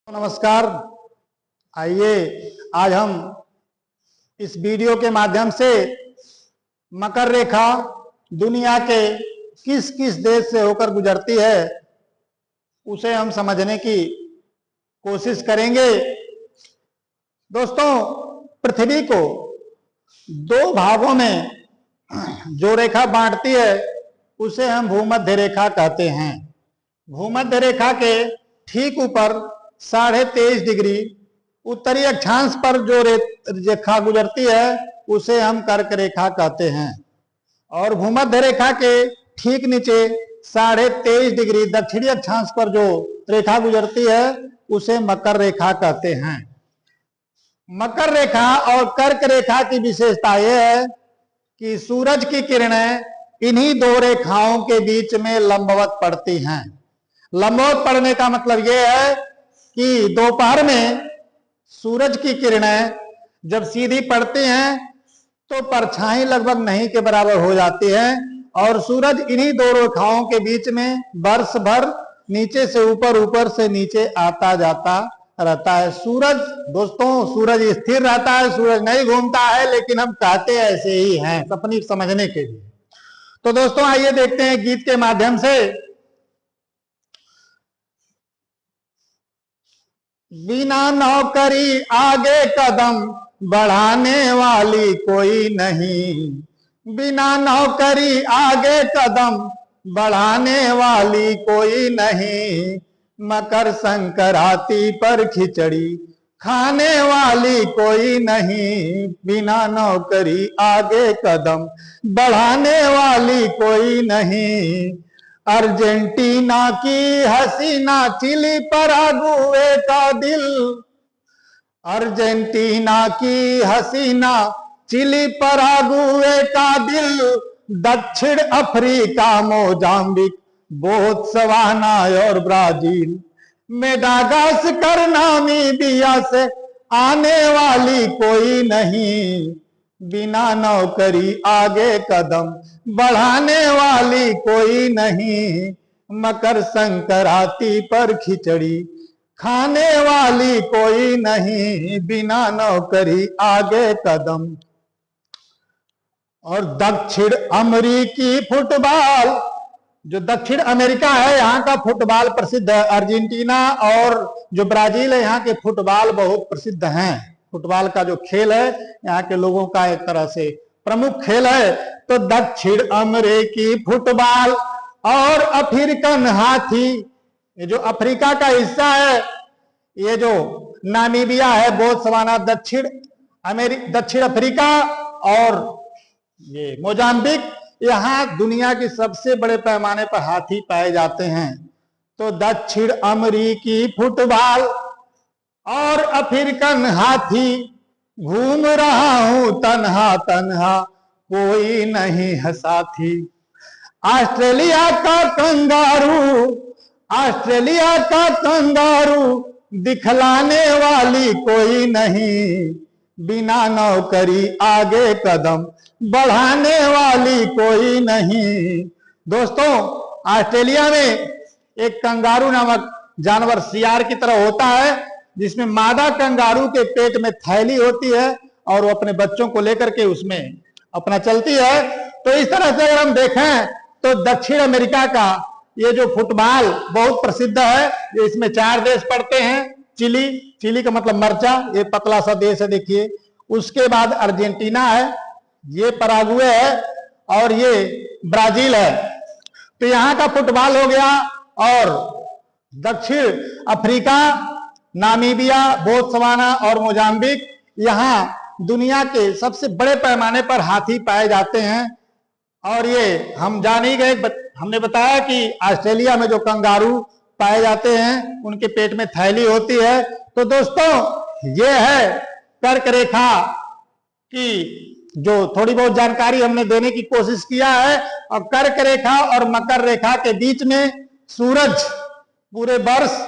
नमस्कार। आइए आज हम इस वीडियो के माध्यम से मकर रेखा दुनिया के किस किस देश से होकर गुजरती है उसे हम समझने की कोशिश करेंगे। दोस्तों, पृथ्वी को दो भागों में जो रेखा बांटती है उसे हम भूमध्य रेखा कहते हैं। भूमध्य रेखा के ठीक ऊपर 23.5 डिग्री उत्तरी अक्षांश पर जो रेखा गुजरती है उसे हम कर्क रेखा कहते हैं, और भूमध्य रेखा के ठीक नीचे 23.5 डिग्री दक्षिणी अक्षांश पर जो रेखा गुजरती है उसे मकर रेखा कहते हैं। मकर रेखा और कर्क रेखा की विशेषता यह है कि सूरज की किरणें इन्हीं दो रेखाओं के बीच में लंबवत पड़ती हैं। लंबवत पड़ने का मतलब यह है कि दोपहर में सूरज की किरणें जब सीधी पड़ती हैं तो परछाई लगभग नहीं के बराबर हो जाती है, और सूरज इन्हीं दो रेखाओं के बीच में वर्ष भर नीचे से ऊपर, ऊपर से नीचे आता जाता रहता है। सूरज, दोस्तों, सूरज स्थिर रहता है, सूरज नहीं घूमता है, लेकिन हम कहते ऐसे ही हैं अपनी समझने के लिए। तो दोस्तों, आइए देखते हैं गीत के माध्यम से। बिना नौकरी आगे कदम बढ़ाने वाली कोई नहीं, बिना नौकरी आगे कदम बढ़ाने वाली कोई नहीं, मकर संक्रांति पर खिचड़ी खाने वाली कोई नहीं, बिना नौकरी आगे कदम बढ़ाने वाली कोई नहीं। अर्जेंटीना की हसीना चिली पराग्वे का दिल, अर्जेंटीना की हसीना चिली पराग्वे का दिल, दक्षिण अफ्रीका मोजाम्बिक बोत्सवाना और ब्राजील, मेडागास्कर नामीबिया से आने वाली कोई नहीं, बिना नौकरी आगे कदम बढ़ाने वाली कोई नहीं, मकर संक्रांति पर खिचड़ी खाने वाली कोई नहीं, बिना नौकरी आगे कदम। और दक्षिण अमेरिकी फुटबॉल, जो दक्षिण अमेरिका है यहाँ का फुटबॉल प्रसिद्ध है। अर्जेंटीना और जो ब्राजील है यहाँ के फुटबॉल बहुत प्रसिद्ध हैं। फुटबॉल का जो खेल है यहाँ के लोगों का एक तरह से प्रमुख खेल है। तो दक्षिण अमेरिकी फुटबॉल और अफ्रीकन हाथी, ये जो अफ्रीका का हिस्सा है, ये जो नामीबिया है, बोत्सवाना, दक्षिण अफ्रीका और ये मोजाम्बिक, यहाँ दुनिया की सबसे बड़े पैमाने पर हाथी पाए जाते हैं। तो दक्षिण अमेरिकी फुटबॉल और अफ्रीकन हाथी, घूम रहा हूं तन्हा तन्हा कोई नहीं है साथी। ऑस्ट्रेलिया का कंगारू, ऑस्ट्रेलिया का कंगारू दिखलाने वाली कोई नहीं, बिना नौकरी आगे कदम बढ़ाने वाली कोई नहीं। दोस्तों, ऑस्ट्रेलिया में एक कंगारू नामक जानवर सियार की तरह होता है, जिसमें मादा कंगारू के पेट में थैली होती है और वो अपने बच्चों को लेकर के उसमें अपना चलती है। तो इस तरह से अगर हम देखें तो दक्षिण अमेरिका का ये जो फुटबॉल बहुत प्रसिद्ध है। ये इसमें 4 देश पड़ते हैं। चिली, चिली का मतलब मर्चा, ये पतला सा देश है, देखिए। उसके बाद अर्जेंटीना है, ये पराग्वे है, और ये ब्राजील है। तो यहाँ का फुटबॉल हो गया। और दक्षिण अफ्रीका, नामीबिया, बोत्सवाना और मोजाम्बिक, यहाँ दुनिया के सबसे बड़े पैमाने पर हाथी पाए जाते हैं। और ये हम जान ही गए, हमने बताया कि ऑस्ट्रेलिया में जो कंगारू पाए जाते हैं उनके पेट में थैली होती है। तो दोस्तों, ये है कर्क रेखा की जो थोड़ी बहुत जानकारी हमने देने की कोशिश किया है। और कर्क रेखा और मकर रेखा के बीच में सूरज पूरे वर्ष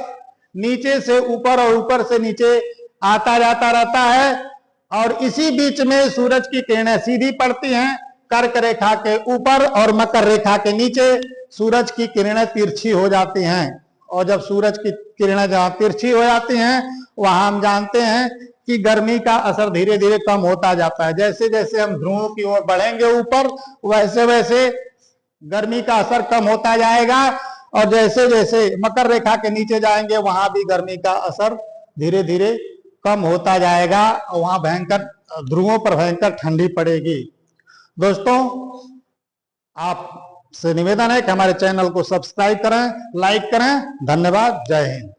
नीचे से ऊपर और ऊपर से नीचे आता जाता रहता है, और इसी बीच में सूरज की किरणें सीधी पड़ती हैं। कर्क रेखा के ऊपर और मकर रेखा के नीचे सूरज की किरणें तिरछी हो जाती हैं। और जब सूरज की किरणें जहां तिरछी हो जाती हैं वहां हम जानते हैं कि गर्मी का असर धीरे धीरे कम होता जाता है। जैसे जैसे हम ध्रुवों की ओर बढ़ेंगे ऊपर, वैसे वैसे गर्मी का असर कम होता जाएगा, और जैसे जैसे मकर रेखा के नीचे जाएंगे वहां भी गर्मी का असर धीरे धीरे कम होता जाएगा, और वहां भयंकर ध्रुवों पर भयंकर ठंडी पड़ेगी। दोस्तों, आपसे निवेदन है कि हमारे चैनल को सब्सक्राइब करें, लाइक करें। धन्यवाद। जय हिंद।